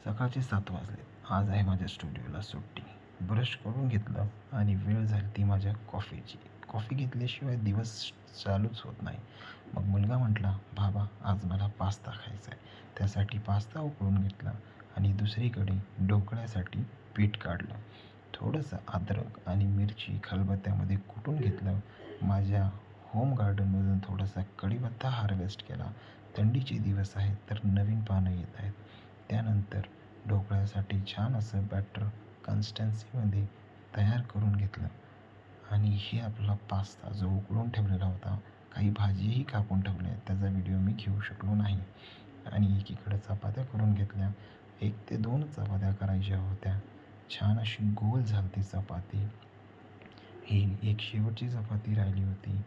सकाळचे 7 वाजले. आज आहे माझ्या स्टुडिओला सुट्टी. ब्रश करून घेतलं आणि वेळ झाली ती माझ्या कॉफीची. कॉफी घेतल्याशिवाय दिवस चालूच होत नाही. मग मुलगा म्हटला, "बाबा, आज मला पास्ता खायचा आहे." त्यासाठी पास्ता उकळून घेतला आणि दुसरीकडे ढोकळ्यासाठी पीठ काढलं. थोडंसं अद्रक आणि मिरची खलबत्त्यामध्ये कुटून घेतलं. माझ्या होम गार्डनमधून थोडासा कढीपत्ता हार्वेस्ट केला. थंडीचे दिवस आहेत तर नवीन पानं येत आहेत. त्यानंतर ढोकळ्यासाठी छान असं बॅटर कन्सिस्टन्सीमध्ये तयार करून घेतलं आणि हे आपला पास्ता जो उकळून ठेवलेला होता, काही भाजीही कापून ठेवल्या, त्याचा व्हिडिओ मी घेऊ शकलो नाही. आणि एकीकडे चपात्या करून घेतल्या. 1 ते 2 चपात्या करायच्या होत्या. छान अशी गोल झाली ती चपाती. ही एक शेवटची चपाती राहिली होती.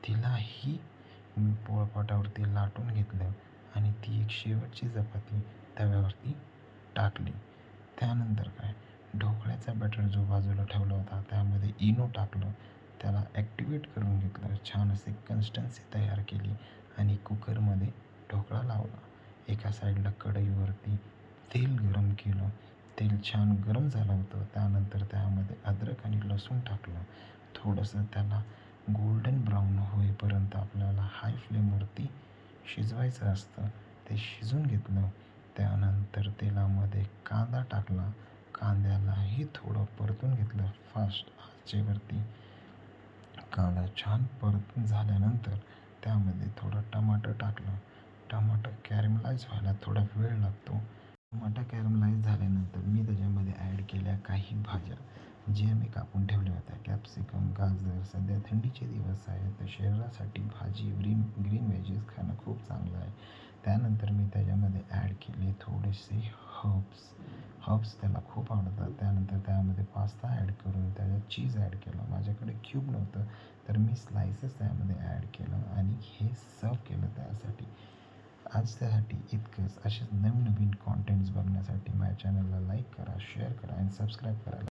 तिलाही मी पोळपाटावरती लाटून घेतलं आणि ती एक शेवटची चपाती तव्यावरती टाकली. त्यानंतर काय, ढोकळ्याचा बॅटर जो बाजूला ठेवला होता त्यामध्ये इनो टाकलं. त्याला ॲक्टिवेट करून घेतलं. छान अशी कन्सिस्टन्सी तयार केली आणि कुकरमध्ये ढोकळा लावला. एका साईडला कढईवरती तेल गरम केलं. तेल छान गरम झालं होतं. त्यानंतर त्यामध्ये अद्रक आणि लसूण टाकलं. थोडंसं त्याला गोल्डन ब्राऊन होईपर्यंत आपल्याला हाय फ्लेमवरती शिजवायचं असतं. ते शिजवून घेतलं. त्यानंतर तेलामध्ये कांदा टाकला. कांद्यालाही थोडं परतून घेतलं फास्ट आचेवरती. कांदा छान परतून झाल्यानंतर त्यामध्ये थोडं टमाटर टाकलं. टमाटर कॅरमलाइज व्हायला थोडा वेळ लागतो. टमाटर कॅरमलाइज झाल्यानंतर मी त्याच्यामध्ये ॲड केल्या काही भाज्या, ज्या मी कापून ठेवल्या होत्या. कॅप्सिकम, गाजर. सध्या थंडीचे दिवस आहेत तर शरीरासाठी भाजी, ग्रीन व्हेजेस खाणं खूप चांगलं आहे. त्यानंतर मी त्याच्यामध्ये ॲड केले थोडेसे हर्ब्स त्याला खूप आवडतात. त्यानंतर त्यामध्ये पास्ता ॲड करून त्याच्यात चीज ॲड केलं. माझ्याकडे क्यूब नव्हतं तर मी स्लायसेस त्यामध्ये ॲड केलं आणि हे सर्व केलं त्यासाठी. आज त्यासाठी इतकंच. असेच नवीन कॉन्टेंट्स बघण्यासाठी माझ्या चॅनलला लाईक करा, शेअर करा आणि सबस्क्राईब करायला